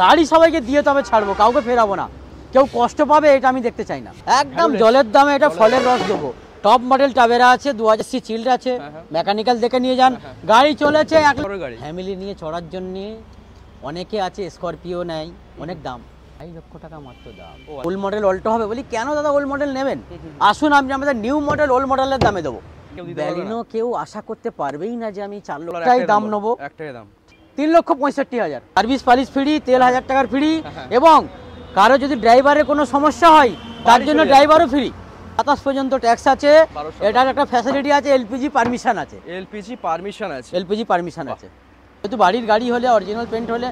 গাড়ি সবাইকে দিয়ে তবে ছাড়বো, কাউকে ফেরাবো না। কেউ কষ্ট পাবে এটা আমি দেখতে চাই না। একদম জলের দামে এটা ফলের রস দেবো। টপ মডেল টাবেরা আছে, 2000 চিল্ড আছে, মেকানিক্যাল দেখে নিয়ে যান। গাড়ি চলেছে ফ্যামিলি নিয়ে চড়ার জন্য। অনেকে আছে স্করপিও নেয়, অনেক দাম, 2 লক্ষ টাকা মাত্র দাম। ওল্ড মডেল অল্টো হবে বলি, কেন দাদা ওল্ড মডেল নেবেন? আসুন আমি আমাদের নিউ মডেল ওল্ড মডেলের দামে দেবো। ব্যালিনো কেউ আশা করতে পারবেই না যে আমি 4 লক্ষ টাকায় দাম নেবো। 3,65,000 সার্ভিস পালিশ ফ্রি, তেল 1000 টাকার ফ্রি, এবং কারো যদি ড্রাইভারের কোনো সমস্যা হয় তার জন্য ড্রাইভারও ফ্রি। 27 পর্যন্ত ট্যাক্স আছে, এটার একটা ফ্যাসিলিটি আছে, এলপিজি পারমিশন আছে। এলপিজি পারমিশন আছে। যেহেতু বাড়ির গাড়ি হলে, অরিজিনাল পেন্ট হলে,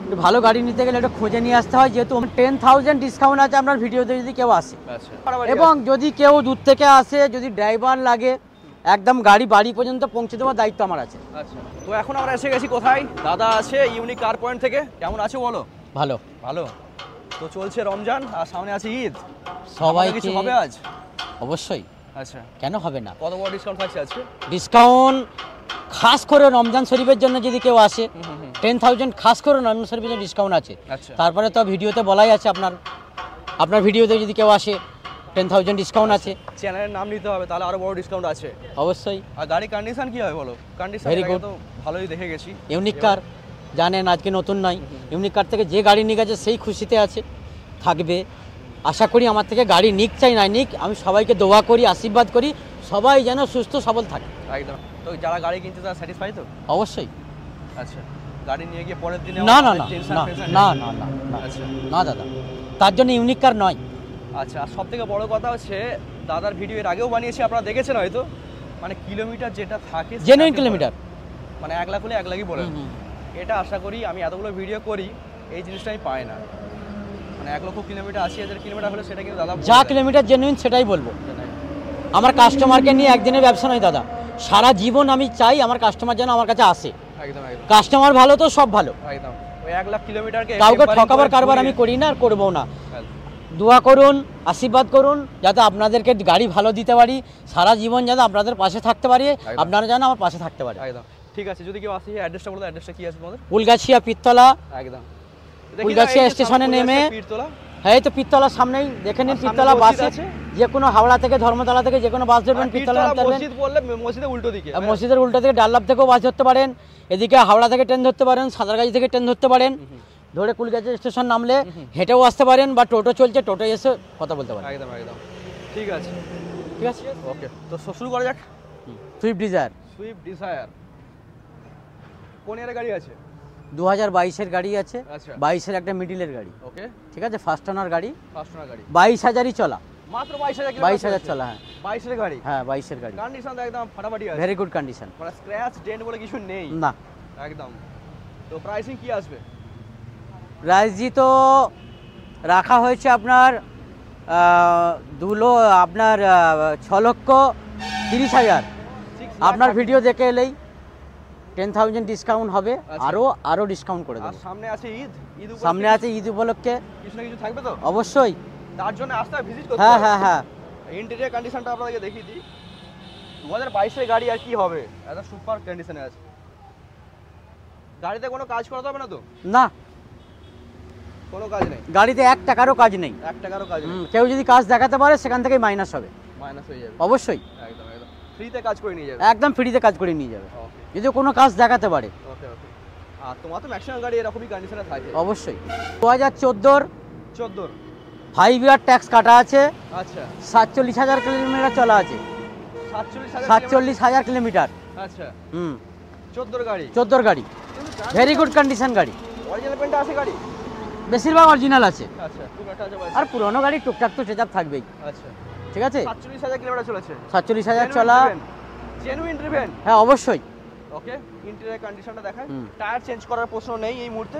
একটু ভালো গাড়ি নিতে গেলে এটা খুঁজে নিয়ে আসতে হয়। যেহেতু 10,000 ডিসকাউন্ট আছে আপনার ভিডিওতে যদি কেউ আসে, এবং যদি কেউ দূর থেকে আসে, যদি ড্রাইভার লাগে, একদম গাড়ি বাড়ি পর্যন্ত পৌঁছে দেওয়ার দায়িত্ব আমার আছে। আচ্ছা, তো এখন আমরা এসে গেছি কোথায়? দাদা আছে ইউনিক কার পয়েন্ট থেকে। কেমন আছো বলো? ভালো ভালো। তো চলছে রমজান আর সামনে আছে ঈদ, সবাই কিছু হবে আজ? অবশ্যই। আচ্ছা, কেন হবে না? কত বড় ডিসকাউন্ট থাকছে আজকে? ডিসকাউন্ট খাস করে রমজান শরীফের জন্য যদি কেউ আসে 10,000 খাস করে রমজান শরীফের জন্য ডিসকাউন্ট আছে। তারপরে তো ভিডিওতে বলাই আছে, আপনার ভিডিওতে যদি কেউ আসে 10,000 ডিসকাউন্ট আছে। চ্যানেলের নাম নিতে হবে, তাহলে আরো বড় ডিসকাউন্ট আছে অবশ্যই। আর গাড়ি কন্ডিশন কি হবে বলো? কন্ডিশন তো ভালোই দেখে গেছি। ইউনিক কার জানেন আজকে নতুন নয়, ইউনিক কার থেকে যে গাড়ি নিয়ে গেছে সেই খুশিতে আছে, থাকবে। আশা করি আমার থেকে গাড়ি নিক চাই না নিক, আমি সবাইকে দোয়া করি, আশীর্বাদ করি, সবাই যেন সুস্থ সবল থাকে। একদম। তো যারা গাড়ি কিনছে তারা স্যাটিসফাই তো? অবশ্যই। আচ্ছা, গাড়ি নিয়ে গিয়ে পরের দিনে না না না না না না আচ্ছা না দাদা, তার জন্য ইউনিক কার নয়। আচ্ছা, আর সব থেকে বড় কথা হচ্ছে দাদার ভিডিও এর আগেও বানিয়েছি, আপনারা দেখেছেন হয়তো, মানে কিলোমিটার যেটা থাকে জেনুইন কিলোমিটার, মানে 1 লাখ হলে 1 লাখই বলেন। এটা আশা করি আমি এতগুলো ভিডিও করি এই জিনিসটা আমি পাই না, মানে 1 লক্ষ কিলোমিটার 80,000 কিলোমিটার হলে সেটা কিন্তু দাদা যা কিলোমিটার জেনুইন সেটাই বলবো। আমার কাস্টমারকে নিয়ে একদিনের ব্যবসা নয় দাদা, সারা জীবন আমি চাই আমার কাস্টমার যেন আমার কাছে আসে। একদম একদম। কাস্টমার ভালো তো সব ভালো। একদম। ওই 1 লাখ কিলোমিটারকে কাউকে ঠকাবার কারবার আমি করি না আর করবো না। দোয়া করুন, আশীর্বাদ করুন, যাতে আপনাদেরকে গাড়ি ভালো দিতে পারি, সারা জীবন যাতে আপনাদের পাশে থাকতে পারি, আপনারা যেন আমার পাশে থাকতে পারি। একদম ঠিক আছে। যদি কেউ আসে অ্যাড্রেসটা বলো। অ্যাড্রেসটা কি আছে তোমাদের? ফুলগাছিয়া পীরতলা। একদম। ফুলগাছিয়া স্টেশনে নেমে, পীরতলা, হ্যাঁ এই তো পীরতলার সামনেই দেখে নিন, পীরতলা বাস আছে, যে কোনো হাওড়া থেকে, ধর্মতলা থেকে যে কোনো বাস ধরবেন, পীরতলা মসজিদ বললে মসজিদের উল্টো দিকে, মসজিদের উল্টো থেকে ডাল্লাভ থেকেও বাস ধরতে পারেন, এদিকে হাওড়া থেকে ট্রেন ধরতে পারেন, সাঁতরাগাছি থেকে ট্রেন ধরতে পারেন, ধরে কুলগাছিয়া স্টেশন নামলে হেঁটেও আসতে পারেন, বা টোটো চলছে টোটো এসে কথা বলতে পারেন। একদম একদম ঠিক আছে। ঠিক আছে, ওকে। তো শুরু করা যাক। Swift Dzire. সুইফট ডিজায়ার কোন এর গাড়ি আছে? 2022-এর গাড়ি আছে। আচ্ছা, 22-এর একটা মিডিলের গাড়ি। ওকে, ঠিক আছে, ফার্স্ট ওনার গাড়ি। 22,000ই চলা, মাত্র 22,000 22,000 চলা। হ্যাঁ 22-এর গাড়ি। হ্যাঁ 22-এর গাড়ি। কন্ডিশন একদম ফাটাফাটি আছে, ভেরি গুড কন্ডিশন, মানে স্ক্র্যাচ ডেন্ট বলে কিছু নেই না একদম। তো প্রাইসিং কি আসবে? প্রাইসজি তো রাখা হয়েছে আপনার 6,30,000। আপনার ভিডিও দেখে এলেই 10,000 ডিসকাউন্ট হবে, আরো ডিসকাউন্ট করে দেবো। সামনে আছে ঈদ, সামনে আছে ঈদ উপলক্ষে কিছু না কিছু থাকবে তো অবশ্যই, তার জন্য আসতে ভিজিট করতে। হ্যাঁ হ্যাঁ হ্যাঁ। ইন্টেরিয়র কন্ডিশনটা আপনাদেরকে দেখিয়ে দিই। 2022-এর গাড়ি আর কি হবে, এটা সুপার কন্ডিশনে আছে। গাড়িতে কোনো কাজ করাতে হবে না তো? না, কোনো কাজ নেই গাড়িতে 1 টাকারও কাজ নেই। 1 টাকারও কাজ নেই। কেউ যদি কাজ দেখাতে পারে সেখান থেকেই মাইনাস হবে, মাইনাস হয়ে যাবে অবশ্যই। একদম একদম ফ্রিতে কাজ করে নিয়ে যাবে, একদম ফ্রিতে কাজ করে নিয়ে যাবে যদি কোনো কাজ দেখাতে পারে। ওকে ওকে। আর তোমার তো ম্যাক্সিমাম গাড়ি এরকমই কন্ডিশনে থাকে। অবশ্যই। 2014 5 ইয়ার ট্যাক্স কাটা আছে। আচ্ছা, 47,000 কিলোমিটার চলা আছে। 47,000 কিলোমিটার। আচ্ছা, 14 গাড়ি। 14 গাড়ি, ভেরি গুড কন্ডিশন গাড়ি। অরিজিনাল পেন্ট আছে গাড়ি? বেশিরভাগ অরিজিনাল আছে। আচ্ছা, খুব একটা আছে। আর পুরনো গাড়ি টুকটাক তো চেকআপ থাকবেই। আচ্ছা, ঠিক আছে। 47,000 কিলোমিটার চলেছে। 47,000 চলা, জেনুইন ড্রিভেন। হ্যাঁ অবশ্যই। ওকে, ইন্টেরিয়র কন্ডিশনটা দেখায়। টায়ার চেঞ্জ করার প্রশ্ন নেই এই মুহূর্তে।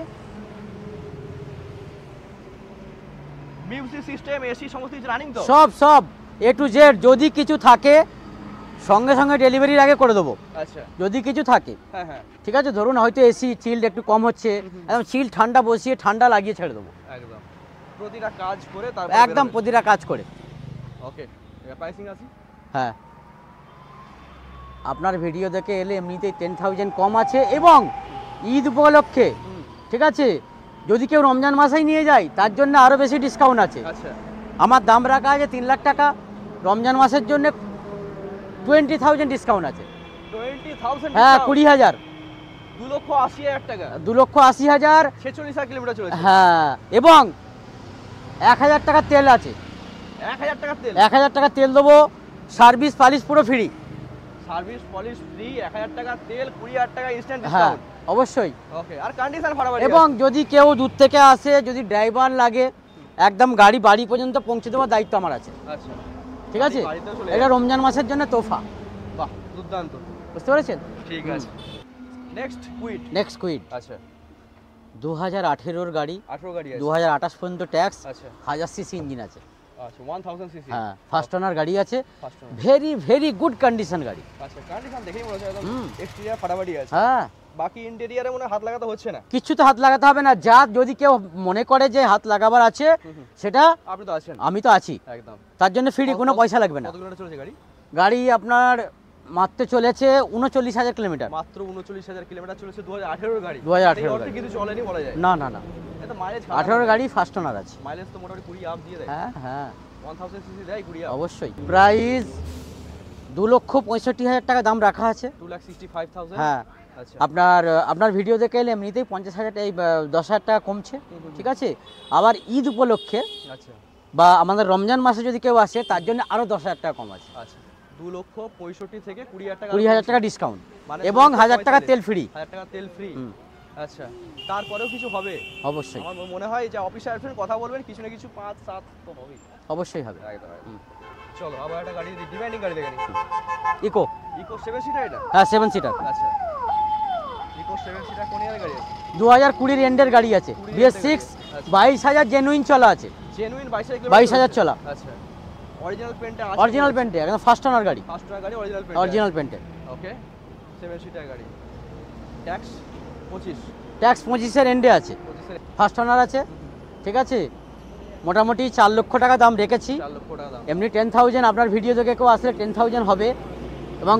মিউজিক সিস্টেম, এসি সমস্ত কিছু রানিং তো? সব A to Z। যদি কিছু থাকে সঙ্গে সঙ্গে ডেলিভারির আগে করে দেবো। আচ্ছা, যদি কিছু থাকে। হ্যাঁ হ্যাঁ, ঠিক আছে, ধরুন হয়তো এসি চিল্ড একটু কম হচ্ছে, একদম চিল্ড ঠান্ডা বসিয়ে ঠান্ডা লাগিয়ে ছেড়ে দেবো। একদম প্রতিটা কাজ করে, তারপর একদম প্রতিটা কাজ করে। ওকে, এটা প্রাইসিং আছে? হ্যাঁ, আপনার ভিডিও দেখে এলে এমনিতেই 10,000 কম আছে, এবং ঈদ উপলক্ষে ঠিক আছে যদি কেউ রমজান মাসেই নিয়ে যায় তার জন্য আরও বেশি ডিসকাউন্ট আছে। আচ্ছা, আমার দাম রাখা আছে 3 লাখ টাকা, রমজান মাসের জন্য 20,000 ডিসকাউন্ট আছে। 20,000 হ্যাঁ, 20,000, 2,80,000 টাকা, 2,80,000, 46,000 কিলোমিটার চলেছে। হ্যাঁ, এবং 1,000 টাকা তেল আছে। 1,000 টাকা তেল, 1,000 টাকা তেল দেবো, সার্ভিস পালিশ পুরো ফ্রি। সার্ভিস পলিশ ফ্রি, 1,000 টাকা তেল, 20,000 টাকা ইনস্ট্যান্ট হ্যাঁ, ডিসকাউন্ট। অবশ্যই। ওকে, আর কন্ডিশন ফাটাফাটি। এবং যদি কেউ দূর থেকে আসে, যদি ড্রাইভার লাগে, একদম গাড়ি বাড়ি পর্যন্ত পৌঁছে দেওয়ার দায়িত্ব আমার আছে। আচ্ছা, ঠিক আছে, বাড়িতেও চলে এটা যাবে। রমজান মাসের জন্য তোফা। বাহ, দুর্দান্ত। বুঝতে পেরেছেন? ঠিক আছে, নেক্সট কুইট। নেক্সট কুইড আচ্ছা, 2018-র গাড়ি, 18 গাড়ি আছে। 2028 পর্যন্ত ট্যাক্স, আচ্ছা 1000 সিসি ইঞ্জিন আছে। আচ্ছা, 1000 সিসি। হ্যাঁ, ফার্স্ট ওনার গাড়ি আছে, first one. Very very good condition গাড়ি। আচ্ছা, কন্ডিশন দেখেই মনে হচ্ছে একদম হুম। এক্সটেরিয়র ফাটাফাটি আছে। হ্যাঁ, বাকি ইন্টেরিয়রে মনে হয় হাত লাগাতে হচ্ছে না। কিচ্ছুতে হাত লাগাতে হবে না। যা যদি কেউ মনে করে যে হাত লাগাবার আছে, সেটা আপনি তো আছেন। আমি তো আছি, একদম। তার জন্য ফ্রি, কোনো পয়সা লাগবে না। কত কিলোমিটার চলেছে গাড়ি? গাড়ি আপনার মাত্র চলেছে 39,000 কিলোমিটার। মাত্র 39,000 কিলোমিটার চলেছে, 2018 গাড়ি। 2018 এই অর্থে গাড়ি। কিছু চলেনি বলা যায়। না না না, এটা মাইলেজ 18 গাড়ি ফার্স্ট ওনার আছে। মাইলেজ তো মোটামুটি 20 আপ দিয়ে দেয়। হ্যাঁ হ্যাঁ, 1000 সিসি দেয় 20 আপ। অবশ্যই। প্রাইস 2,65,000 টাকা দাম রাখা আছে। 2,65,000। হ্যাঁ, আচ্ছা, আপনার ভিডিও দেখে এলে এমনিতেই 50,000, এই 10,000 টাকা কমছে। ঠিক আছে, আবার ঈদ উপলক্ষে আচ্ছা, বা আমাদের রমজান মাসে যদি কেউ আসে, তার জন্য আরও 10,000 টাকা কম আছে। আচ্ছা, 2,65,000 থেকে 20,000 টাকা, 20,000 টাকা ডিসকাউন্ট মানে এবং 1,000 টাকা 45,000 তেল ফ্রি। 1,000 টাকা তেল ফ্রি। হুম। আচ্ছা, তারপরেও কিছু হবে? অবশ্যই আমার মনে হয় যে অফিসে আসবেন, কথা বলবেন, কিছু না কিছু 5-7 তো হবেই। অবশ্যই হবে। একদম একদম। চলো আবার একটা গাড়ি, ডিমান্ডিং গাড়ি দেখে নিই। ইকো, ইকো 7 সিটার এটা? হ্যাঁ 7 সিটার, আচ্ছা, ইকো 7 সিটার কোন ইয়ারের গাড়ি আছে? 2020 এন্ডের গাড়ি আছে, 20 BS6, আচ্ছা। 22,000 জেনুইন চলা আছে। জেনুইন 22,000 22,000 চলা। আচ্ছা, অরিজিনাল পেন্টে আছে? অরিজিনাল পেন্টে, একদম ফার্স্ট ওনার গাড়ি, ফার্স্ট টাকা গাড়ি, অরিজিনাল পেন্ট। অরিজিনাল পেন্টে। ওকে, 7 সিটার গাড়ি। ট্যাক্স 25, ট্যাক্স 25-এর এন্ডে আছে, 25 ফার্স্ট ওনার আছে। ঠিক আছে, মোটামুটি 4 লক্ষ টাকা দাম রেখেছি। 4 লক্ষ টাকা দাম। এমনি 10,000, আপনার ভিডিও দেখে কেউ আসলে 10,000 হবে। এবং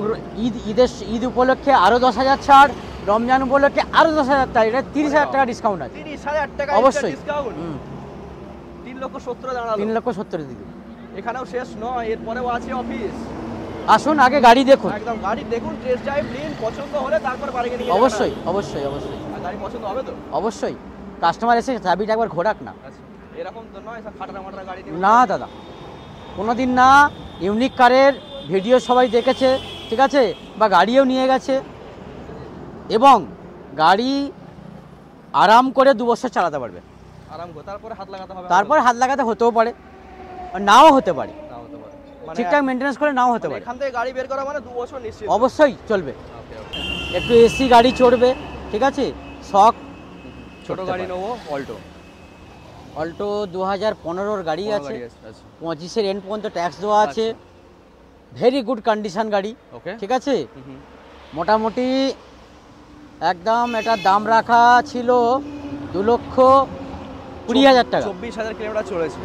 ঈদ উপলক্ষে আরও 10,000 ছাড়, রমজান উপলক্ষে আরও 10,000 টাকা, এটা 30,000 টাকা ডিসকাউন্ট আছে। 30,000 টাকা অবশ্যই। ডিসকাউন্ট। 3,70,000 দাঁড়ালো। 3,70,000 দিদি। এখানেও শেষ নয়, এরপরেও আছে অফিস। আসুন, আগে গাড়ি দেখুন। একদম, গাড়ি দেখুন, টেস্ট ড্রাইভ নিন, পছন্দ হলে তারপর বাড়িতে নিয়ে যাবেন। অবশ্যই অবশ্যই অবশ্যই আর গাড়ি পছন্দ হবে তো? অবশ্যই। কাস্টমার এসে চাবিটা একবার ঘোরাক না। আচ্ছা, এরকম তো নয় সব ফাটারা মাটারা গাড়ি নিয়ে। না দাদা, কোনোদিন না। ইউনিক কারের ভিডিও সবাই দেখেছে, ঠিক আছে, বা গাড়িও নিয়ে গেছে, এবং গাড়ি আরাম করে 2 বছর চালাতে পারবে। আরাম করে, তারপরে হাত লাগাতে হবে। তারপর হাত লাগাতে হতেও পারে, আর নাও হতে পারে, না হতে পারে। মানে ঠিকঠাক মেনটেন্যান্স করে নাও হতে মানে পারে। এখান থেকে গাড়ি বের করা মানে 2 বছর নিশ্চিত। অবশ্যই চলবে। ওকে ওকে। একটু এসি গাড়ি চড়বে, ঠিক আছে, শখ। ছোট গাড়ি নেবো, অল্টো। অল্টো 2015-র গাড়ি আছে, আচ্ছা 25-এর এন্ড পর্যন্ত ট্যাক্স দেওয়া আছে, ভেরি গুড কন্ডিশন গাড়ি। ওকে। ঠিক আছে, মোটামুটি একদম এটার দাম রাখা ছিল 2,20,000 টাকা। 24,000 কিলোমিটার চলেছে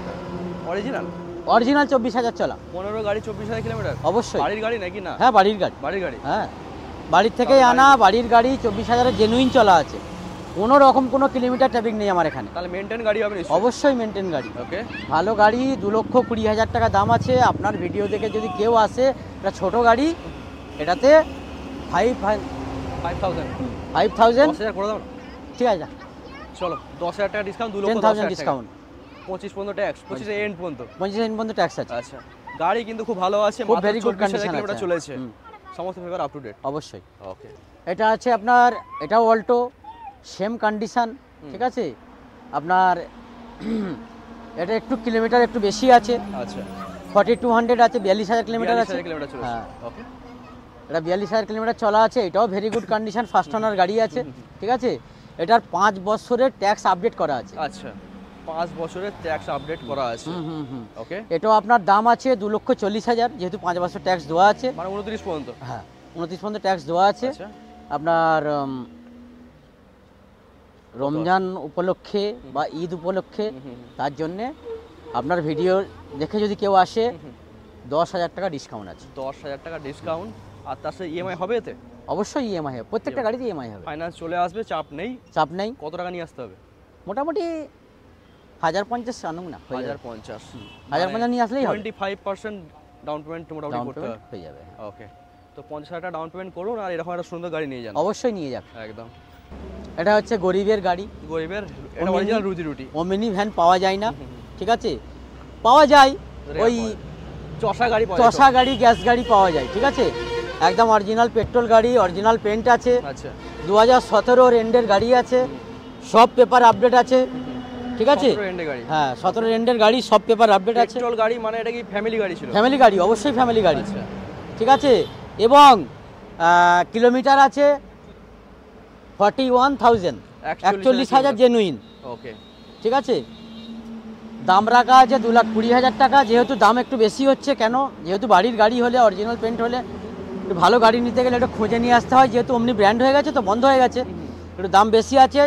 অরিজিনাল। অরিজিনাল 24,000 চলা। 15 গাড়ি 24,000 কিলোমিটার। অবশ্যই। বাড়ির গাড়ি নাকি না? হ্যাঁ, বাড়ির গাড়ি। বাড়ির গাড়ি। হ্যাঁ, বাড়ির থেকেই আনা, বাড়ির গাড়ি, 24,000-এর জেনুইন চলা আছে, কোনো রকম কোনো কিলোমিটার ট্রাফিক নেই আমার এখানে। তাহলে মেইনটেইন গাড়ি হবে নিশ্চয়ই? অবশ্যই মেনটেন গাড়ি। ওকে। ভালো গাড়ি, 2,20,000 টাকা দাম আছে। আপনার ভিডিও দেখে যদি কেউ আসে, এটা ছোট গাড়ি, এটাতে 5,000 5,000 10,000 করে দাও না। ঠিক আছে, চলো 10,000 টাকা ডিসকাউন্ট, 10,000 ডিসকাউন্ট, 25 পর্যন্ত ট্যাক্স, 25 এন্ড পর্যন্ত। 25 পর্যন্ত ট্যাক্স আছে। আচ্ছা, গাড়ি কিন্তু খুব ভালো আছে, খুব মাত্র very good 24,000 condition কিলোমিটার আছে। চলেছে। হুম। সমস্ত পেপার আপ টু ডেট। অবশ্যই। ওকে। এটা আছে আপনার, এটাও অল্টো, সেম কন্ডিশন। ঠিক আছে, আপনার এটা একটু কিলোমিটার একটু বেশি আছে, আচ্ছা 4200 আছে, 42,000 কিলোমিটার আছে। 42,000 কিলোমিটার চলেছে। হ্যাঁ, ওকে। এটা 42,000 কিলোমিটার চলা আছে। এটাও very good condition, first owner গাড়ি আছে। ঠিক আছে, এটার 5 বছরের ট্যাক্স আপডেট করা আছে। আচ্ছা, 5 বছরের ট্যাক্স আপডেট করা আছে। ওকে। এটাও আপনার দাম আছে 2,40,000, যেহেতু 5 বছর ট্যাক্স দেওয়া আছে। মানে 29 পর্যন্ত। হ্যাঁ, 29 পর্যন্ত ট্যাক্স দেওয়া আছে। আচ্ছা। আপনার রমজান উপলক্ষে বা ঈদ উপলক্ষে, তার জন্যে আপনার ভিডিও দেখে যদি কেউ আসে, 10,000 টাকা ডিসকাউন্ট আছে। 10,000 টাকা ডিসকাউন্ট, আর তার সাথে ইএমআই হবে এতে? অবশ্যই ইএমআই হবে, প্রত্যেকটা গাড়িতে ইএমআই হবে। ফাইন্যান্স চলে আসবে, চাপ নেই। চাপ নেই। কত টাকা নিয়ে আসতে হবে? মোটামুটি 1050 আনুক না, 1050 1050 নিয়ে আসলেই হবে, 25% ডাউন পেমেন্ট মোটামুটি ডাউন করতে পেমেন্ট হবে। হয়ে যাবে। ওকে, তো 50,000 টাকা ডাউন পেমেন্ট করুন আর এরকম একটা সুন্দর গাড়ি নিয়ে যান। অবশ্যই নিয়ে যাবে। একদম এটা হচ্ছে গরিবের গাড়ি, গরিবের, এটা Omni- অরিজিনাল রুজি রুটি। ওমিনি ভ্যান পাওয়া যায় না, ঠিক আছে, পাওয়া যায় ওই চষা গাড়ি পাওয়া যায় চষা গাড়ি, গ্যাস গাড়ি পাওয়া যায়, ঠিক আছে, একদম অরিজিনাল পেট্রোল গাড়ি, অরিজিনাল পেন্ট আছে, তো। আচ্ছা 2017 এন্ডের গাড়ি আছে, সব পেপার আপডেট আছে, ঠিক আছে, 17 এন্ডে গাড়ি, হ্যাঁ 17 এন্ডের গাড়ি, সব পেপার আপডেট আছে, পেট্রোল গাড়ি, মানে এটা কি ফ্যামিলি গাড়ি ছিল? ফ্যামিলি গাড়ি, অবশ্যই ফ্যামিলি গাড়ি, আচ্ছা ঠিক আছে, এবং কিলোমিটার আছে 41,000, 41,000 জেনুইন, ওকে ঠিক আছে। দাম রাখা আছে 2,20,000 টাকা, যেহেতু দাম একটু বেশি হচ্ছে, কেন, যেহেতু বাড়ির গাড়ি হলে, অরিজিনাল পেন্ট হলে একটু ভালো গাড়ি নিতে গেলে একটু খুঁজে নিয়ে আসতে হয়, যেহেতু অমনি ব্র্যান্ড হয়ে গেছে তো বন্ধ হয়ে গেছে, একটু দাম বেশি আছে।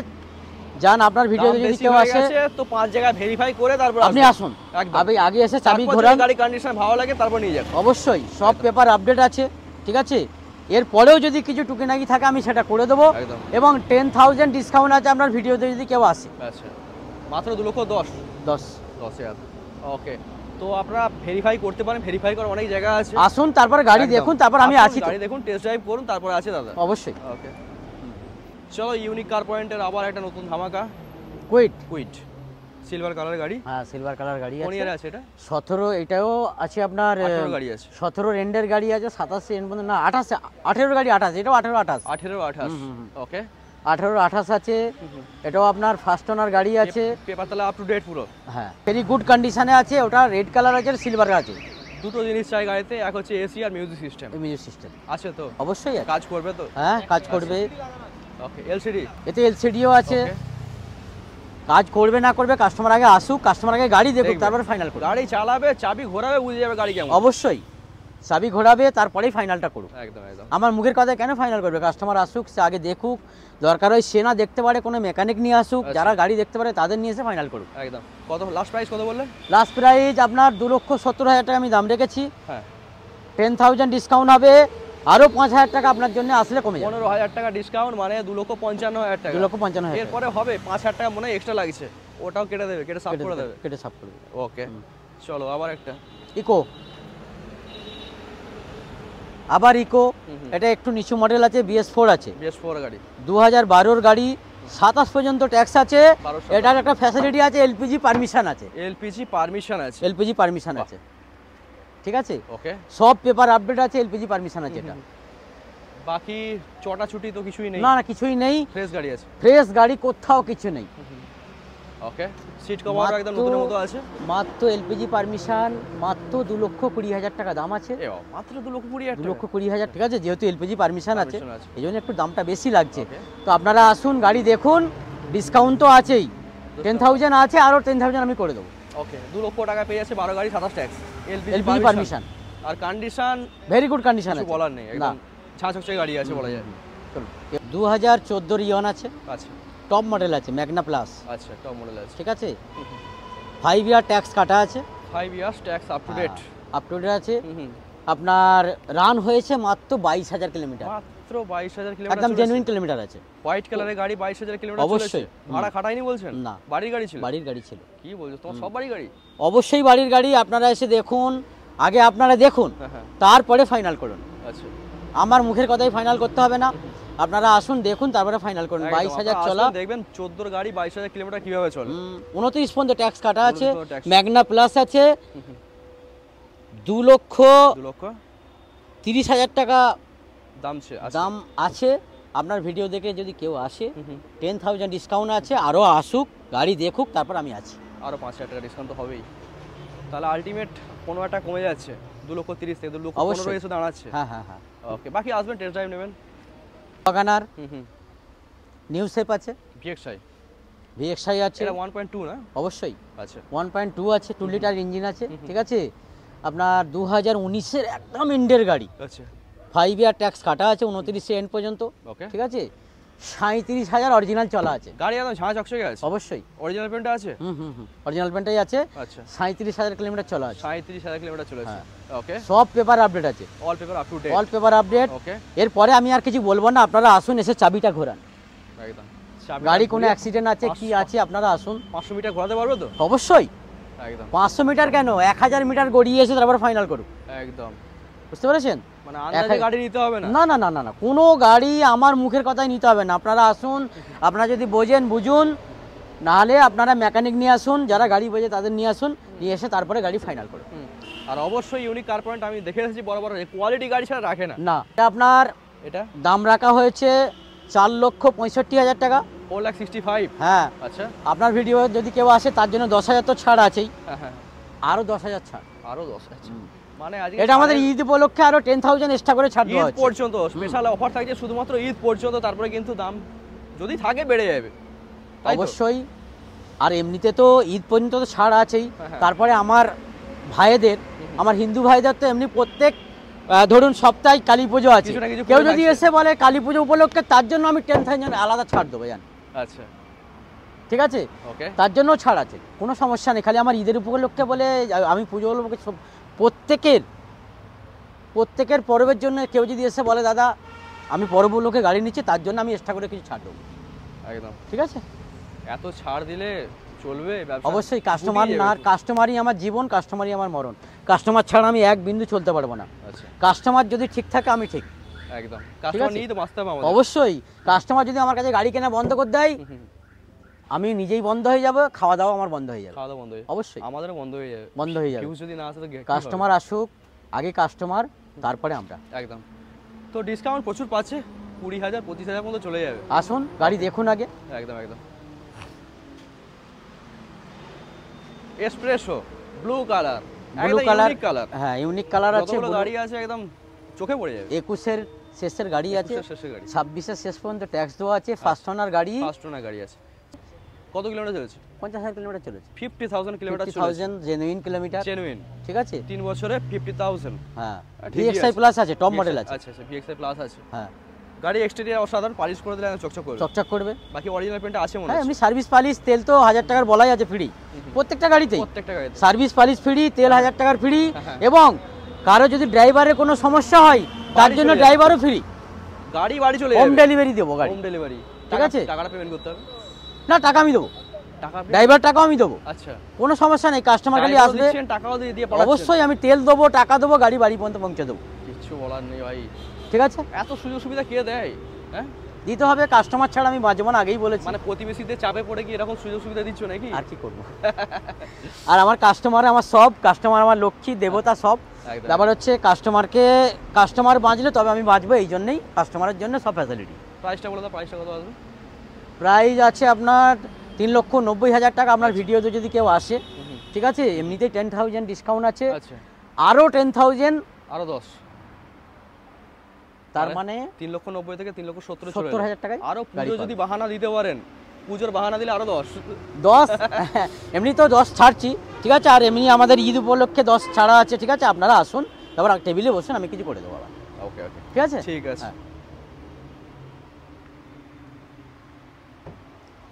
যান আপনার ভিডিও দাম যদি বেশি কেউ হয়ে আসে গেছে তো 5 জায়গায় ভেরিফাই করে তারপর আপনি আসুন, একদম। আপনি আগে এসে চাবি তারপর ঘোরান, যদি গাড়ি কন্ডিশন ভালো লাগে তারপর নিয়ে যাবেন। অবশ্যই সব পেপার আপডেট আছে, ঠিক আছে, এরপরেও যদি কিছু টুকিনাকি থাকে আমি সেটা করে দেবো, একদম। এবং 10,000 ডিসকাউন্ট আছে আপনার ভিডিওতে যদি কেউ আসে। আচ্ছা মাত্র 2,10,000 10 ওকে, তো আপনারা ভেরিফাই করতে পারেন, ভেরিফাই করার অনেক জায়গা আছে। আসুন, তারপর গাড়ি একদম। দেখুন, তারপর আমি আসুন, আছি তো। গাড়ি দেখুন, টেস্ট ড্রাইভ করুন, তারপর আছে দাদা। অবশ্যই। ওকে চলো, ইউনিক কার পয়েন্টের আবার একটা নতুন ধামাকা, কুইট সিলভার কালার গাড়ি। হ্যাঁ সিলভার কালার গাড়ি কোন আছে, ইয়ারে আছে এটা? 17 এটাও আছে আপনার, 18 গাড়ি আছে, 17 এন্ডের গাড়ি আছে, 27 এন্ড পর্যন্ত না, 28 18 গাড়ি 28, এটাও 18 28 18 ওকে 18 28 আছে, এটাও আপনার ফার্স্ট ওনার গাড়ি আছে, পেপার তাহলে আপ টু ডেট পুরো। হ্যাঁ ভেরি গুড কন্ডিশনে আছে, ওটা রেড কালার আছে, সিলভার আছে, দুটো জিনিস চাই গাড়িতে, এক হচ্ছে এসি আর মিউজিক সিস্টেম। মিউজিক সিস্টেম আছে তো? অবশ্যই আছে, কাজ করবে তো? হ্যাঁ কাজ করবে, ওকে এলসিডি, এতে এলসিডিও আছে, কাজ করবে না করবে কাস্টমার আগে আসুক, কাস্টমার আগে গাড়ি দেখুক, তারপরে ফাইনাল করুক। গাড়ি চালাবে, চাবি ঘোরাবে, বুঝে যাবে গাড়ি কেমন। অবশ্যই চাবি ঘোরাবে, তারপরেই ফাইনালটা করুক। একদম একদম। আমার মুখের কথা কেন ফাইনাল করবে, কাস্টমার আসুক, সে আগে দেখুক, দরকার হয় সে না দেখতে পারে কোনো মেকানিক নিয়ে আসুক, যারা গাড়ি দেখতে পারে তাদের নিয়ে এসে ফাইনাল করুক। একদম। কত লাস্ট প্রাইস কত বললে? লাস্ট প্রাইস আপনার 2,70,000 টাকা আমি দাম রেখেছি, হ্যাঁ 10,000 ডিসকাউন্ট হবে, আরও 5,000 টাকা আপনার জন্য আসলে কমে যাবে। 15,000 টাকা ডিসকাউন্ট, মানে 2,55,000 টাকা। 2,55,000 এরপরে হবে 5,000 টাকা মনে হয় এক্সট্রা লাগছে, ওটাও কেটে দেবে, কেটে সাফ করে দেবে। কেটে সাফ করে দেবে। ওকে চলো আবার একটা ইকো, আবার ইকো, এটা একটু নিচু মডেল আছে, BS4 আছে, BS4 গাড়ি, 2012 গাড়ি, 27 পর্যন্ত ট্যাক্স আছে, 1200 এটার একটা ফ্যাসিলিটি আছে, এলপিজি পারমিশন আছে, এলপিজি পারমিশন আছে, এলপিজি পারমিশন আছে, ঠিক আছে, ওকে। সব পেপার আপডেট আছে, এলপিজি পারমিশন আছে এটা। বাকি চটা ছুটি তো কিছুই নেই? না না কিছুই নেই, ফ্রেশ গাড়ি আছে, ফ্রেশ গাড়ি, কোথাও কিছু নেই। ওকে সিট কভার একদম নতুনের মতো আছে, মাত্র এলপিজি পারমিশন, মাত্র 2,20,000 টাকা দাম আছে, এ বাবা, মাত্র 2,20,000 টাকা। 2,20,000, ঠিক আছে, যেহেতু এলপিজি পারমিশন আছে Permission আছে। এই জন্য একটু দামটা বেশি লাগছে। Okay. তো আপনারা আসুন, গাড়ি দেখুন, ডিসকাউন্ট তো আছেই, 10,000 আছে, আরও 10,000 আমি করে দেবো। ওকে 2 লক্ষ টাকা পেয়ে যাচ্ছে, 12 গাড়ি 27 ট্যাক্স, এলপিজি পারমিশন, আর কন্ডিশন ভেরি গুড কন্ডিশন কিছু আছে, বলার নেই, একদম ঝাঁচকচে গাড়ি আছে বলা যায়। চলুন 2014 ইয়ন আছে, আচ্ছা টপ মডেল আছে, ম্যাগনা প্লাস, আচ্ছা টপ মডেল আছে, ঠিক আছে, 5 ইয়ার ট্যাক্স কাটা আছে, 5 years tax up to date, up to date আছে, আপনার রান হয়েছে মাত্র 22,000 কিলোমিটার, মাত্র 22,000 কিলোমিটার, একদম জেনুইন কিলোমিটার আছে। হোয়াইট কালারের গাড়ি 22,000 কিলোমিটার চলেছে, অবশ্যই। ভাড়া খাটাইনি বলছেন? না, বাড়ির গাড়ি ছিল, বাড়ির গাড়ি ছিল। কি বলছো, তোমার সব বাড়ির গাড়ি? অবশ্যই বাড়ির গাড়ি, আপনারা এসে দেখুন, আগে আপনারা দেখুন, হ্যাঁ তারপরে ফাইনাল করুন। আচ্ছা আমার মুখের কথাই ফাইনাল করতে হবে না, আপনারা আসুন দেখুন তারপরে ফাইনাল করুন। 22,000 চলা, দেখবেন 14 গাড়ি 22,000 কিলোমিটার কিভাবে চলে। 29 পর্যন্ত ট্যাক্স কাটা আছে, 29 tax। ম্যাগনা প্লাস আছে, 2,30,000 টাকা দাম আছে। দাম আছে। আপনার ভিডিও দেখে যদি কেউ আসে 10,000 ডিসকাউন্ট আছে, আরও আসুক, গাড়ি দেখুক, তারপর আমি আছি। আরও 5,000 টাকা ডিসকাউন্ট তো হবেই, তাহলে আলটিমেট 15 টাকা কমে যাচ্ছে, 2,30,000 থেকে 2,15,000 এসে দাঁড়াচ্ছে। হ্যাঁ হ্যাঁ হ্যাঁ। ওকে বাকি আসবেন, টেস্ট ড্রাইভ নেবেন। ওয়াগনার, নিউ শেপ আছে, ভিএক্সআই, ভিএক্সআই আছে, এটা 1.2 না? অবশ্যই আচ্ছা 1.2 আছে, 2 লিটার ইঞ্জিন আছে, ঠিক আছে, আপনার 2019-এর একদম এন্ডের গাড়ি, আচ্ছা 5 ইয়ার ট্যাক্স কাটা আছে, 29 এন্ড পর্যন্ত, ওকে ঠিক আছে, 37,000 অরিজিনাল চলা আছে। গাড়ি একদম ঝাঁ চকচকে আছে, অবশ্যই অরিজিনাল পেন্টটা আছে। অরিজিনাল পেন্টাই আছে, আচ্ছা 37,000 কিলোমিটার চলা আছে, 37,000 কিলোমিটার চলেছে। ওকে সব পেপার আপডেট আছে, all paper up to date, all paper update. Okay এরপরে আমি আর কিছু বলবো না, আপনারা আসুন, এসে চাবিটা ঘোরান, একদম গাড়ি কোনো অ্যাক্সিডেন্ট আছে কি আছে আপনারা আসুন। 500 মিটার ঘোরাতে পারবে তো? অবশ্যই। একদম 500 মিটার কেন, 1000 মিটার গড়িয়ে এসে তারপর ফাইনাল করুক। একদম, বুঝতে পেরেছেন? মানে আন্দাজে গাড়ি নিতে হবে না। না না না না না, কোনো গাড়ি আমার মুখের কথাই নিতে হবে না। আপনারা আসুন, আপনারা যদি বোঝেন বুঝুন, নাহলে আপনারা মেকানিক নিয়ে আসুন, যারা গাড়ি বোঝে তাদের নিয়ে আসুন, নিয়ে এসে তারপরে গাড়ি ফাইনাল করুন। আর অবশ্যই ইউনিক কার পয়েন্ট আমি দেখে এসেছি বড় বড় কোয়ালিটি গাড়ি ছাড়া রাখে না। না, এটা আপনার এটা দাম রাখা হয়েছে 4,65,000 টাকা। 4,65,000। হ্যাঁ আচ্ছা, আপনার ভিডিও যদি কেউ আসে তার জন্য 10,000 তো ছাড় আছেই, হ্যাঁ আরো 10,000 ছাড়। আরো 10। আচ্ছা, মানে আজকে এটা আমাদের ঈদ উপলক্ষে আরো 10,000 এক্সট্রা করে ছাড় দেওয়া ঈদ হচ্ছে। পর্যন্ত স্পেশাল অফার থাকছে শুধুমাত্র ঈদ পর্যন্ত, তারপরে কিন্তু দাম যদি থাকে বেড়ে যাবে। তাই তো? অবশ্যই। আর এমনিতে তো ঈদ পর্যন্ত তো ছাড় আছেই, হ্যাঁ। তারপরে আমার ভাইদের, আমার হিন্দু ভাইদের তো এমনি প্রত্যেক ধরুন সপ্তাহে কালী পুজো আছে, কিছু না কিছু কেউ পুজো যদি থাকছে। এসে বলে কালী পুজো উপলক্ষে, তার জন্য আমি 10,000 আলাদা ছাড় দেবো জান। আচ্ছা, ঠিক আছে, ওকে, তার জন্য ছাড় আছে, কোনো সমস্যা নেই। খালি আমার ঈদের উপলক্ষে বলে আমি পুজো উপলক্ষে প্রত্যেকের পর্বের জন্য কেউ যদি এসে বলে দাদা আমি পর্ব উপলক্ষে গাড়ি নিচ্ছি, তার জন্য আমি এক্সট্রা করে কিছু ছাড় দেবো। একদম ঠিক আছে, এত ছাড় দিলে চলবে ব্যবসা? অবশ্যই। কাস্টমার ডুবিয়ে না, যাবে তো। কাস্টমারই আমার জীবন, কাস্টমারই আমার মরণ। কাস্টমার ছাড়া আমি এক বিন্দু চলতে পারবো না। আচ্ছা, কাস্টমার যদি ঠিক থাকে আমি ঠিক। একদম কাস্টমার আছে? নিয়েই তো বাঁচতে হবে আমাদের। অবশ্যই। কাস্টমার যদি আমার কাছে গাড়ি কেনা বন্ধ করে দেয়, হুম, আমি নিজেই বন্ধ হয়ে যাব, খাওয়া দাওয়া আমার বন্ধ হয়ে যাবে। খাওয়া দাওয়া বন্ধ হয়ে যাবে। অবশ্যই আমাদেরও বন্ধ হয়ে যাবে। বন্ধ হয়ে যাবে। ভিউজ যদি না আসে তো কাস্টমার আসুক, আগে কাস্টমার, তারপরে আমরা। একদম। তো ডিসকাউন্ট প্রচুর পাচ্ছে, 20,000 25,000 মতো চলে যাবে। আসুন, গাড়ি দেখুন আগে। একদম একদম। Espresso blue colour, blue colour, colour. হ্যাঁ ইউনিক কালার আছে। যতগুলো গাড়ি আছে একদম চোখে পড়ে যাবে। 21-এর শেষের গাড়ি আছে, 21 শেষের গাড়ি, 26-এর শেষ পর্যন্ত ট্যাক্স দেওয়া আছে, ফার্স্ট ওনার গাড়ি। ফার্স্ট ওনার গাড়ি আছে। কত কিলোমিটার চলেছে? 50,000 কিলোমিটার চলেছে। 50,000 কিলোমিটার চলেছে। 50,000 জেনুইন কিলোমিটার। জেনুইন, ঠিক আছে। 3 বছরে 50,000। হ্যাঁ, ঠিকই VXI আছে। প্লাস আছে, টপ মডেল আছে। আচ্ছা আচ্ছা, VXI প্লাস আছে। হ্যাঁ, গাড়ি এক্সটেরিয়র অসাধারণ, পালিশ করে দিলে একদম চকচক করবে। চকচক করবে। বাকি অরিজিনাল পেন্ট আছে মনে হ্যাঁ, হয় এমনি সার্ভিস পালিশ, তেল তো 1000 টাকার বলাই আছে ফ্রি প্রত্যেকটা গাড়িতেই। প্রত্যেকটা গাড়িতে সার্ভিস পালিশ ফ্রি, তেল 1000 টাকার ফ্রি, হ্যাঁ। এবং কারো যদি ড্রাইভারের কোনো সমস্যা হয় তার বাড়ি জন্য চলে যাবে। ড্রাইভারও ফ্রি, গাড়ি বাড়ি চলে হোম যাবে। ডেলিভারি দেবো গাড়ি। হোম ডেলিভারি, ঠিক আছে? টাকাটা পেমেন্ট করতে হবে না, টাকা আমি দেবো, টাকা আপনি- ড্রাইভার টাকাও আমি দেবো, আচ্ছা, কোনো সমস্যা নেই। কাস্টমার খালি ড্রাইভারও আসবে, দিচ্ছেন, টাকাও দিয়ে পড়াচ্ছেন। অবশ্যই আমি তেল দেবো, টাকা দেবো, গাড়ি বাড়ি পর্যন্ত পৌঁছে দেবো। কিচ্ছু বলার নেই ভাই। ঠিক আছে, এত সুযোগ সুবিধা কে দেয়? হ্যাঁ, দিতে হবে। কাস্টমার ছাড়া আমি বাঁচবো না, আগেই বলেছি। মানে প্রতিবেশীদের চাপে পড়ে কি এরকম সুযোগ সুবিধা দিচ্ছ নাকি? আর কি করবো। আর আমার কাস্টমার আমার সব, কাস্টমার আমার লক্ষ্মী দেবতা সব। একদম। ব্যাপার হচ্ছে কাস্টমার বাঁচলে তবে আমি বাঁচবো, এই জন্যই কাস্টমারের জন্য সব ফ্যাসিলিটি। প্রাইসটা বলে দাও, প্রাইসটা কত আসবে? প্রাইস আছে আপনার 3,90,000 টাকা। আপনার ভিডিওতে যদি কেউ আসে, ঠিক আছে, এমনিতেই 10,000 ডিসকাউন্ট আছে, আচ্ছা, আরও 10,000, আরো 10, তার মানে 3,90,000 থেকে 3,70,000 চলে 70,000 টাকায় আরো গাড়ি পুজো পাবেন। যদি বাহানা দিতে পারেন, পুজোর বাহানা দিলে আরো 10। 10 এমনি তো 10 ছাড়ছি, ঠিক আছে। আর এমনি আমাদের ঈদ উপলক্ষে 10 ছাড়া আছে, ঠিক আছে। আপনারা আসুন, তারপর টেবিলে বসুন, আমি কিছু করে দেবো আবার। ওকে ওকে, ঠিক আছে, ঠিক আছে। হ্যাঁ।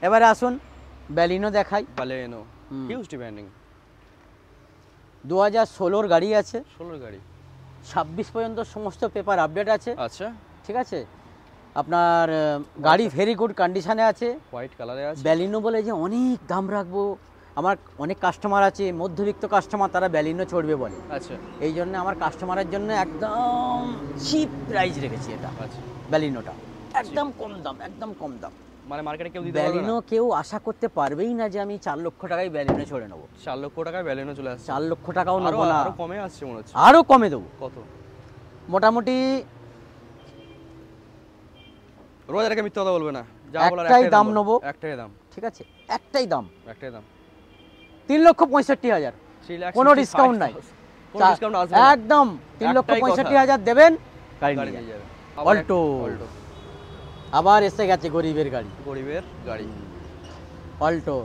এবারে আসুন ব্যালিনো দেখাই। বালেনো হুম। হিউজ ডিমান্ডিং, 2016-র গাড়ি আছে, 16 গাড়ি, 26 পর্যন্ত সমস্ত পেপার আপডেট আছে, আচ্ছা। ঠিক আছে। আপনার গাড়ি ভেরি গুড কন্ডিশনে আছে। হোয়াইট কালারে আছে। ব্যালিনো বলে যে অনেক দাম রাখবো, আমার অনেক কাস্টমার আছে মধ্যবিত্ত কাস্টমার, তারা ব্যালিনো চড়বে বলে। আচ্ছা এই জন্য আমার কাস্টমারের জন্য একদম চিপ প্রাইস রেখেছি এটা, আচ্ছা, ব্যালিনোটা একদম কম দাম, একদম কম দাম। মানে মার্কেটে কেউ দিতে পারবে ব্যালিনো না। কেউ আশা করতে পারবেই না যে আমি 4 লক্ষ টাকায় ব্যালিনো চড়ে নেবো। 4 লক্ষ টাকায় ব্যালেনো চলে আসছে। 4 লক্ষ টাকাও আরো নেবো না, আরো কমে আসছে মনে হচ্ছে। আরো কমে দেবো। কত? মোটামুটি রোজ এটাকে মিথ্যা কথা বলবে না, যা বলার একটাই দাম বলো। নেবো, একটাই দাম, ঠিক আছে, একটাই দাম, একটাই দাম। 3,65,000, 3,65,000 কোনো ডিসকাউন্ট নাই, কোনো ডিসকাউন্ট আসবে না। একদম একটাই কথা। 3,65,000 দেবেন, গাড়ি গাড়ি নিয়ে নিয়ে যাবেন। যাবে। আবার অল্টো। অল্টো, আবার এসে গেছে গরিবের গাড়ি, গরিবের গাড়ি। অল্টো।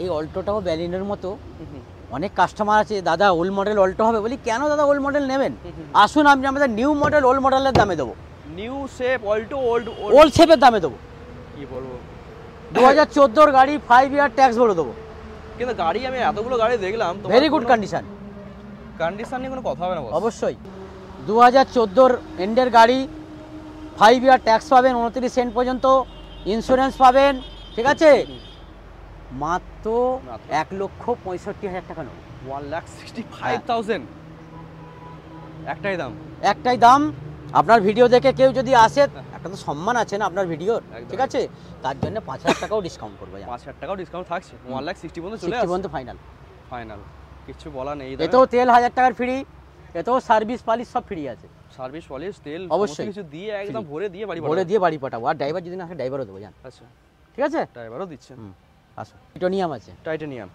এই অল্টোটাও ব্যালিনোর মতো হুম, অনেক কাস্টমার আছে, দাদা ওল্ড মডেল অল্টো হবে, বলি কেন দাদা ওল্ড মডেল নেবেন, আসুন আমি আমাদের নিউ মডেল ওল্ড মডেলের দামে দেবো, new shape Alto, old old শেপের দামে দেবো। কি বলবো, 2014-র গাড়ি 5 ইয়ার ট্যাক্স ভরে দেবো, কিন্তু গাড়ি আমি এতগুলো গাড়ি দেখলাম, ভেরি গুড কন্ডিশন। কন্ডিশন নিয়ে কোনো কথা হবে না বস। অবশ্যই 2014-র এন্ডের গাড়ি, 5 ইয়ার ট্যাক্স পাবেন, 29 সেন্ট পর্যন্ত ইন্স্যুরেন্স পাবেন, ঠিক আছে, মাত্র 1,65,000 টাকা নেব। 1,65,000 একটাই দাম। একটাই দাম। আপনার ভিডিও দেখে কেউ যদি আসে, একটা তো সম্মান আছে না আপনার ভিডিওর, ঠিক আছে, তার জন্য 5,000 টাকাও ডিসকাউন্ট করবো। 5,000 টাকাও ডিসকাউন্ট থাকছে, 1,60,000 পর্যন্ত চলে 60 আসে পর্যন্ত ফাইনাল। ফাইনাল, কিছু বলা নেই। এতেও তেল 1,000 টাকার ফ্রি, এতেও সার্ভিস পালিশ সব ফ্রি আছে। সার্ভিস পলিশ তেল অবশ্যই কিছু দিয়ে একদম ভরে দিয়ে বাড়ি ভরে দিয়ে বাড়ি পাঠাবো। আর ড্রাইভার যদি না আসে, ড্রাইভারও দেবো, জান। আচ্ছা, ঠিক আছে, ড্রাইভারও দিচ্ছেন। আসো, টাইটানিয়াম আছে। টাইটানিয়াম,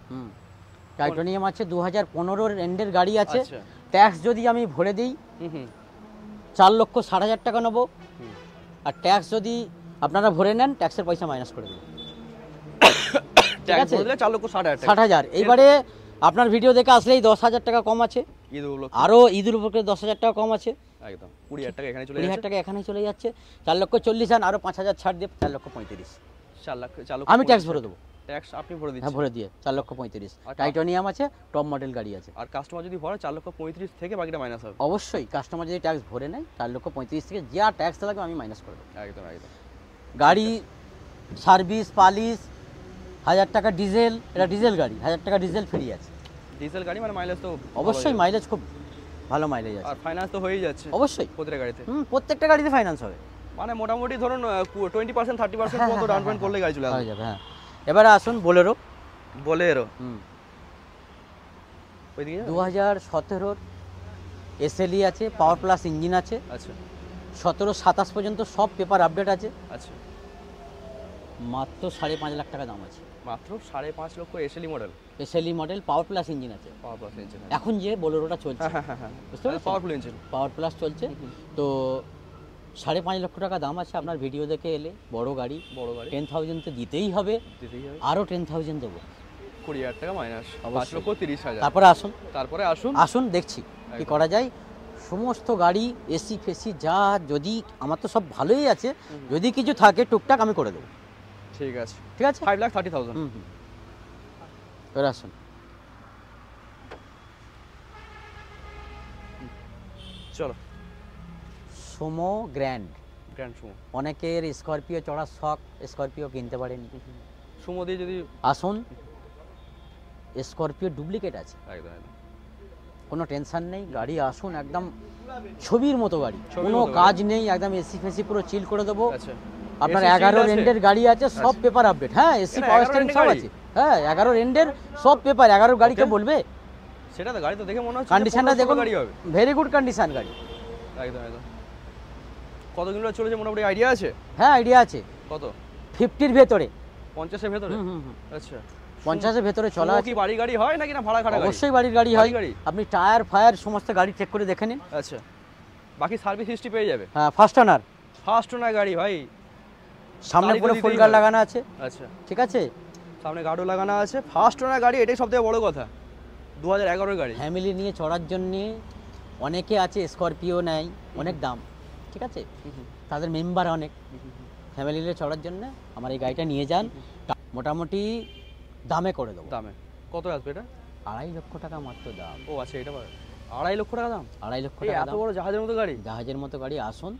টাইটানিয়াম আছে, 2015 এন্ডের গাড়ি আছে। আচ্ছা। ট্যাক্স যদি আমি ভরে দিই, 4,60,000 টাকা নেবো। আর ট্যাক্স যদি আপনারা ভরে নেন, ট্যাক্সের পয়সা মাইনাস করে দেবো। ঠিক আছে, 4,60,000। এইবারে আপনার ভিডিও দেখে আসলেই 10,000 টাকা কম আছে। আরো ঈদের উপরে 10,000 টাকা কম আছে। একদম 20,000 টাকা এখানে চলে 20,000 টাকা এখানেই চলে যাচ্ছে। 4,40,000 আরো 5,000 ছাড় দিয়ে 4,35,000। 4 লাখ আমি ট্যাক্স ভরে দেবো। ট্যাক্স আপনি ভরে দিচ্ছেন? হ্যাঁ, ভরে দিয়ে 4,35,000। টাইটানিয়াম আছে, টপ মডেল গাড়ি আছে। আর কাস্টমার যদি ভরে 4,35,000 থেকে বাকিটা মাইনাস হবে? অবশ্যই, কাস্টমার যদি ট্যাক্স ভরে নেয় 4,35,000 থেকে যা ট্যাক্স লাগবে আমি মাইনাস করে দেবো। একদম একদম। গাড়ি সার্ভিস পালিশ, 1,000 টাকা ডিজেল, এটা ডিজেল গাড়ি, 1,000 টাকা ডিজেল ফ্রি আছে। ডিজেল গাড়ি মানে মাইলেজ তো অবশ্যই, মাইলেজ খুব ভালো মাইলেজ আছে। আর ফাইনান্স তো হয়েই যাচ্ছে অবশ্যই প্রত্যেকটা গাড়িতে। প্রত্যেকটা গাড়িতে ফাইন্যান্স হবে। মানে মোটামুটি ধরুন 20% 30% মতো ডাউন পেমেন্ট করলে গাড়ি চলে যাবে। হ্যাঁ, এবারে আসুন বোলেরো। বোলেরো ওইদিকে 2017 এসএলই আছে, পাওয়ার প্লাস ইঞ্জিন আছে। আচ্ছা, 17-27 পর্যন্ত সব পেপার আপডেট আছে। আচ্ছা, মাত্র 5.5 লাখ টাকা দাম আছে। মাত্র 5.5 লক্ষ SLE model. SLE model, power plus engine আছে। পাওয়ার প্লাস ইঞ্জিন এখন যে বোলেরোটা চলছে, হ্যাঁ, বুঝতে পারছেন, পাওয়ারফুল ইঞ্জিন, পাওয়ার প্লাস চলছে। তো 5.5 লক্ষ টাকা দাম আছে। আপনার ভিডিও দেখে এলে বড় গাড়ি 10,000 তো দিতেই হবে, আরও 10,000 দেবো। 20,000 টাকা মাইনাস, 5,30,000। তারপরে আসুন দেখছি কি করা যায়। সমস্ত গাড়ি এসি ফেসি যা, যদি আমার তো সব ভালোই আছে, যদি কিছু থাকে টুকটাক আমি করে দেবো। ঠিক আছে, ঠিক আছে, 5,30,000। এবার আসুন, চলো, সুমো গ্র্যান্ড সুমো। অনেকের স্করপিও চড়ার শখ, স্করপিও কিনতে পারেনি। সুমো দিয়ে যদি আসুন, স্করপিও ডুপ্লিকেট আছে, একদম একদম কোনো টেনশন নেই। গাড়ি আসুন, একদম ছবির মতো গাড়ি, কোনো কাজ নেই, একদম এসি ফেসি পুরো চিল করে দেবো। আচ্ছা, আপনার 11 রেন্ডের গাড়ি আছে, সব পেপার আপডেট। হ্যাঁ, এসি পাওয়ার স্টিয়ারিং সব আছে। হ্যাঁ, 11 রেন্ডের সব পেপার। 11 গাড়িকে বলবে সেটা তো গাড়ি তো দেখে মনে হচ্ছে কন্ডিশনটা দেখুন, গাড়ি হবে, ভেরি গুড কন্ডিশন গাড়ি। একদম একদম। কত কিলোমিটার চলেছে মোটামুটি আইডিয়া আছে? হ্যাঁ, আইডিয়া আছে। কত? 50 এর ভেতরে, 50 এর ভেতরে। আচ্ছা, 50 এর ভেতরে চলা আছে। কি বাড়ি গাড়ি হয় নাকি না ভাড়া খাড়া গাড়ি? অবশ্যই বাড়ির গাড়ি হয়। আপনি টায়ার ফায়ার সমস্ত গাড়ি চেক করে দেখে নিন। আচ্ছা, বাকি সার্ভিস হিস্ট্রি পেয়ে যাবে। হ্যাঁ, ফার্স্ট ওনার গাড়ি ভাই, সামনে পুরো ফুল গার্ড লাগানো আছে। আচ্ছা, ঠিক আছে, সামনে গার্ডও লাগানো আছে। ফার্স্ট ওনার গাড়ি, এটাই সবথেকে বড় কথা। 2011 এর গাড়ি, ফ্যামিলি নিয়ে চড়ার জন্য অনেকে আছে, স্করপিও নেয়, অনেক দাম, ঠিক আছে, তাদের মেম্বার অনেক, ফ্যামিলি নিয়ে চড়ার জন্য আমার এই গাড়িটা নিয়ে যান। মোটামুটি দামে করে দেবো। দামে কত আসবে এটা? 2.5 লক্ষ টাকা মাত্র দাম। ও আচ্ছা, এটা 2.5 লক্ষ টাকা দাম? 2.5 লক্ষ টাকা এত বড় জাহাজের মতো গাড়ি? জাহাজের মতো গাড়ি। আসুন,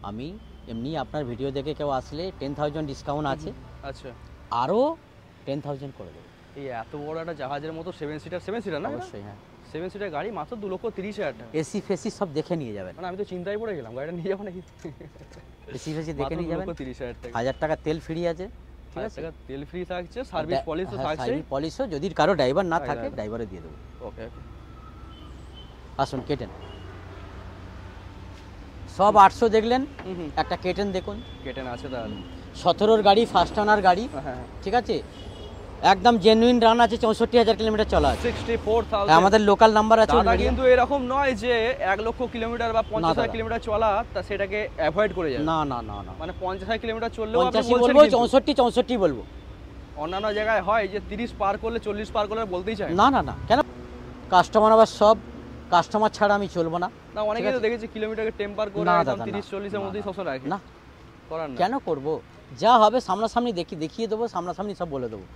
আমি এমনি আপনার ভিডিও দেখে কেউ আসলে 10,000 ডিসকাউন্ট আছে। আচ্ছা, আরও 10,000 করে দেবো। এই এত বড় একটা জাহাজের মতো 7 সিটার না? অবশ্যই, হ্যাঁ, 7 সিটার গাড়ি মাত্র 2,30,000 টাকা। এসি ফেসি সব দেখে নিয়ে যাবেন। মানে আমি তো চিন্তায় পড়ে গেলাম, গাড়িটা নিয়ে যাবো নাকি। এসি ফেসি দেখে নিয়ে যাবেন। 2,30,000 টাকা, 1,000 টাকা তেল ফ্রি আছে। ঠিক আছে, তেল ফ্রি থাকছে, সার্ভিস পলিশও থাকছে। সার্ভিস পলিশও, যদি কারো ড্রাইভার না থাকে ড্রাইভারে দিয়ে দেবো। ওকে, আসুন, কেটেন সব 800 দেখলেন, একটা কেটেন দেখুন। কেটেন আছে তাহলে 17 গাড়ি, ফার্স্ট ওনার গাড়ি। ঠিক আছে, একদম জেনুইন রান আছে, 64,000 কিলোমিটার চলা আছে। 64,000 আমাদের লোকাল নাম্বার আছে। দাদা কিন্তু এরকম নয় যে 1 লক্ষ কিলোমিটার বা 50,000 কিলোমিটার চলা তা সেটাকে অ্যাভয়েড করে যায়। না না না না, মানে 50,000 কিলোমিটার চললেও আপনি 85 বলবো, 64 বলবো। অন্যান্য জায়গায় হয় যে 30 পার করলে 40 পার করলে বলতেই চায় না না না, কেন? কাস্টমার আবার সব কাস্টমার ছাড়া আমি চলবো না। না, অনেকেই তো দেখেছি কিলোমিটারকে টেম্পার করে একদম 30-40 এর মধ্যেই সবসময় রাখে। না, করার না, কেন করব? যা হবে সামনাসামনি দেখিয়ে দেবো, সামনাসামনি সব বলে দেবো।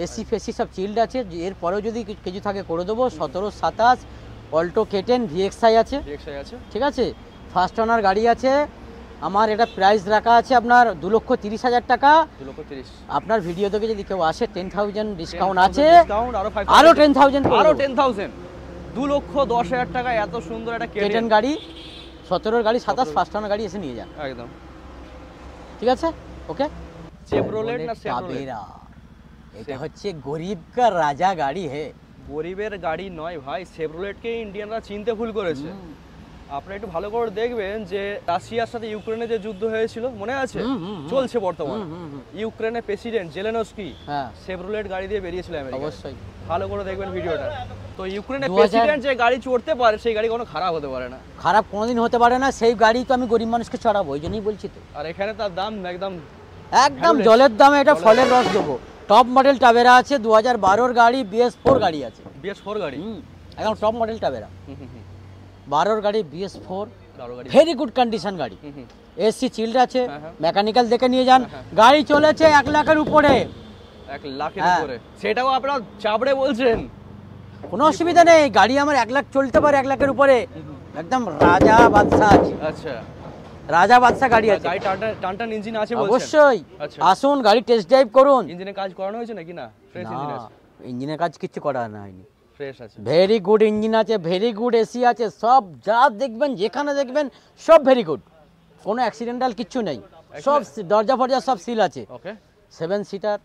এসি ফেসি সব চিল্ড আছে, এরপরেও যদি কিছু থাকে করে দেবো। 17-27 অল্টো কেটেন ভিএক্সআই আছে। ভিএক্সআই আছে, ঠিক আছে, ফার্স্ট ওনার গাড়ি আছে, আমার এটা প্রাইস রাখা আছে আপনার 2,30,000 টাকা। 2,30,000 আপনার ভিডিও থেকে যদি কেউ আসে 10,000 ডিসকাউন্ট আছে, ডিসকাউন্ট আরো 5,000 আরো 10,000 আরো 10,000 2,10,000 টাকা এত সুন্দর একটা কেটেন গাড়ি, 17 গাড়ি 27 ফার্স্ট ওনার গাড়ি এসে নিয়ে যান। একদম ঠিক আছে, ওকে। চেভরোলেট না চেভরোলেট? টাবেরা, এটা হচ্ছে গরিব কা রাজা গাড়ি হে। গরিবের গাড়ি নয় ভাই, চেভরোলেটকে ইন্ডিয়ানরা চিনতে ভুল করেছে। আপনি একটু ভালো করে দেখবেন যে রাশিয়ার সাথে ইউক্রেনের যে যুদ্ধ হয়েছিল মনে আছে, চলছে বর্তমানে। ইউক্রেনের প্রেসিডেন্ট জেলেনস্কি চেভরোলেট গাড়ি দিয়ে বেরিয়েছিল আমেরিকা। অবশ্যই ভালো করে দেখবেন ভিডিওটা। তো ইউক্রেনের প্রেসিডেন্ট যে গাড়ি চড়তে পারে সেই গাড়ি কোনো খারাপ হতে পারে না। খারাপ কোনোদিন হতে পারে না, সেই গাড়ি তো আমি গরিব মানুষকে চড়াবো, ওই জন্যই বলছি তো। আর এখানে তার দাম একদম একদম জলের দামে এটা ফলের রস দেবো। টপ মডেল টাবেরা আছে, 2012 গাড়ি, BS4 গাড়ি আছে। BS4 গাড়ি একদম টপ মডেল টাবেরা, 12 গাড়ি, BS4 গাড়ি, ভেরি গুড কন্ডিশন গাড়ি। এসি চিল্ড আছে, মেকানিক্যাল দেখে নিয়ে যান। গাড়ি চলেছে 1 লাখের উপরে, 1 লাখের উপরে, সেটাও আপনারা চাবড়ে বলছেন। কোনো অসুবিধা নেই, গাড়ি আমার 1 লাখ চলতে পারে, 1 লাখের উপরে। একদম রাজা বাদশা আছে। আচ্ছা, রাজা বাদশা গাড়ি আছে। গাড়ি টান ইঞ্জিন আছে বলছেন? অবশ্যই, আচ্ছা, আসুন গাড়ি টেস্ট ড্রাইভ করুন। ইঞ্জিনে কাজ করানো হয়েছে নাকি না? ফ্রেশ ইঞ্জিন আছে? ইঞ্জিনের কাজ কিছু করা হয়নি, ফ্রেশ আছে। ভেরি গুড ইঞ্জিন আছে, ভেরি গুড এসি আছে, সব যা দেখবেন যেখানে দেখবেন সব ভেরি গুড, কোনো অ্যাক্সিডেন্টাল কিচ্ছু নেই। সব দরজা ফরজা সব সিল আছে। ওকে, 7 সিটার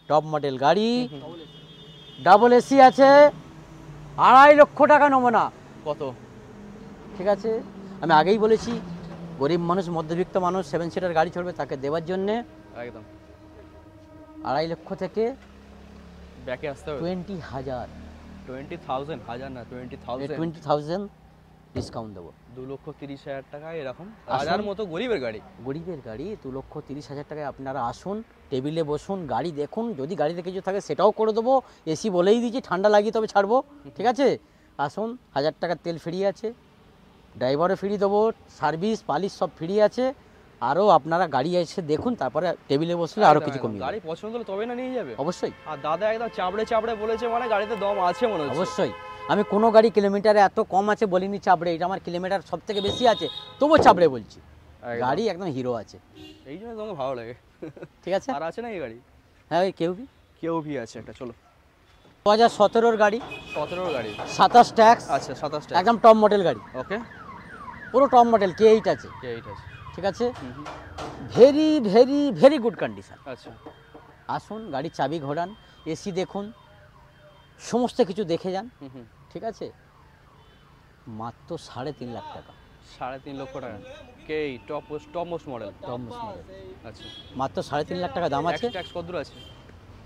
টপ মডেল গাড়ি, ডাবল এসি আছে, 2.5 লক্ষ টাকা নেবো না। কত? ঠিক আছে, আমি আগেই বলেছি গরিব মানুষ, মধ্যবিত্ত মানুষ 7 সিটার গাড়ি চড়বে, তাকে দেওয়ার জন্যে একদম 2.5 লক্ষ থেকে ব্যাকে আসতে হবে। 20,000 20,000 হাজার না, 20,000 20,000 ডিসকাউন্ট দেবো। 2,30,000 টাকা এরকম হাজার মতো গরিবের গাড়ি। গরিবের গাড়ি 2,30,000 টাকায় আপনারা আসুন, টেবিলে বসুন, গাড়ি দেখুন, যদি গাড়িতে কিছু থাকে সেটাও করে দেবো। এসি বলেই দিয়েছি, ঠান্ডা লাগিয়ে তবে ছাড়বো। ঠিক আছে, আসুন, 1000 টাকার তেল ফ্রি আছে, ড্রাইভারও ফ্রি দেবো, সার্ভিস পালিশ সব ফ্রি আছে। আরও আপনারা গাড়ি এসে দেখুন, তারপরে টেবিলে বসলে আরও কিছু কমিয়ে গাড়ি পছন্দ হলে তবে না নিয়ে যাবে। অবশ্যই। আর দাদা একদম চাবড়ে চাবড়ে বলেছে, মানে গাড়িতে দম আছে মনে হচ্ছে। অবশ্যই, আমি কোনো গাড়ি কিলোমিটারে এত কম আছে বলিনি চাবড়ে, এটা আমার কিলোমিটার সব থেকে বেশি আছে, তবুও চাবড়ে বলছি। গাড়ি একদম হিরো আছে, এই জন্য তোমাকে ভালো লাগে। ঠিক আছে। আর আছে না এই গাড়ি? হ্যাঁ, ওই কেউ ভি আছে একটা, চলো। 2017 গাড়ি, 17 গাড়ি, 27 ট্যাক্স। আচ্ছা, 27 একদম টপ মডেল গাড়ি। ওকে, পুরো টপ মডেল, K8 আছে। K8 আছে, ঠিক আছে, very very very good condition. আচ্ছা, আসুন, গাড়ির চাবি ঘোরান, এসি দেখুন, সমস্ত কিছু দেখে যান। ঠিক আছে, মাত্র 3.5 লাখ টাকা। 3.5 লক্ষ টাকা top most model. Top most model, আচ্ছা, মাত্র 3.5 লাখ টাকা দাম আছে। ট্যাক্স কত দূর আছে?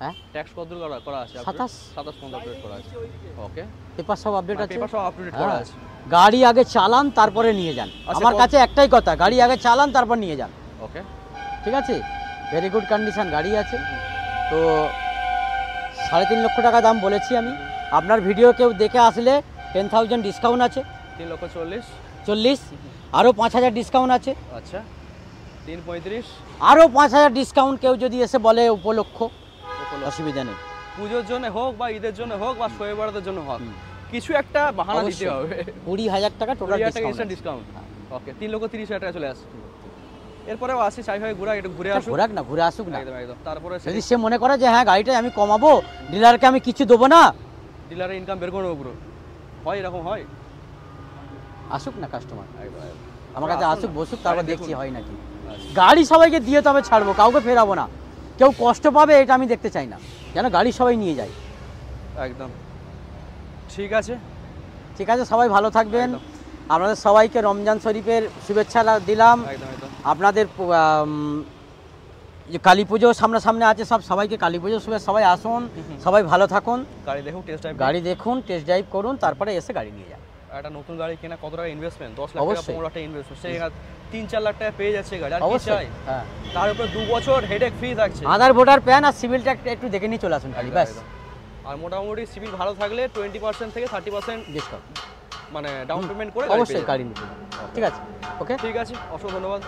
হ্যাঁ, ট্যাক্স কত দূর করা আছে? 27 পর্যন্ত আপডেট করা আছে। ওকে, পেপার সব আপডেট আছে, পেপার সব আপডেট করা আছে। গাড়ি আগে চালান তারপরে নিয়ে যান। আমার কাছে একটাই কথা, গাড়ি আগে চালান তারপর নিয়ে যান। ওকে, ঠিক আছে, ভেরি গুড কন্ডিশন গাড়ি আছে। তো 3.5 লক্ষ টাকা দাম বলেছি আমি। আপনার ভিডিও কেউ দেখে আসলে 10,000 ডিসকাউন্ট আছে। 3,40,000, আরও 5,000 ডিসকাউন্ট আছে। আচ্ছা, 3,35,000, আরও 5,000 ডিসকাউন্ট কেউ যদি এসে বলে উপলক্ষ, অসুবিধা নেই। পুজোর জন্য হোক বা ঈদের জন্য হোক বা শোয়ে বাড়াতের জন্য হোক, কিছু একটা বাহানা দিতে হবে। 20,000 টাকা টোটাল ডিসকাউন্ট। ওকে, 3,30,000 টাকা চলে আসে। এরপরেও আসি, চাই ভাই ঘুরা, একটু ঘুরে আসুক। ঘুরে আসুক না। একদম একদম। তারপরে যদি সে মনে করে যে হ্যাঁ গাড়িটা আমি কমাবো, ডিলারকে আমি কিছু দেবো না, ডিলারের ইনকাম বের করবো পুরো, হয় এরকম হয়। আসুক না কাস্টমার, একদম আমার কাছে আসুক, বসুক, তারপর দেখছি হয় নাকি। আচ্ছা, গাড়ি সবাইকে দিয়ে তবে ছাড়বো, কাউকে ফেরাবো না। কেউ কষ্ট পাবে এটা আমি দেখতে চাই না, যেন গাড়ি সবাই নিয়ে যায়। একদম ঠিক আছে। ঠিক আছে, সবাই ভালো থাকবেন। আপনাদের সবাইকে রমজান শরীফের শুভেচ্ছা দিলাম। আপনাদের যে কালী পুজো সামনে আছে, সবাইকে কালী পুজোর শুভেচ্ছা। সবাই আসুন, সবাই ভালো থাকুন, গাড়ি দেখুন, টেস্ট ড্রাইভ করুন, তারপরে এসে গাড়ি নিয়ে যান। একটা নতুন গাড়ি কেনা কত টাকা ইনভেস্টমেন্ট? 10 লাখ টাকা, 15 লাখ টাকা ইনভেস্টমেন্ট, সেই 3-4 লাখ টাকা পেয়ে যাচ্ছে গাড়ি। আর কি চাই? হ্যাঁ, তার উপর 2 বছর হেডেক ফ্রি থাকছে। আধার ভোটার প্যান আর সিভিলটা একটু দেখে নিয়ে চলে আসুন খালি, ব্যাস। আর মোটামুটি সিভিল ভালো থাকলে 20% থেকে 30% ডিসকাউন্ট, মানে ডাউন পেমেন্ট করে অবশ্যই গাড়ি নিতে। ঠিক আছে, ওকে, ঠিক আছে, অসংখ্য ধন্যবাদ।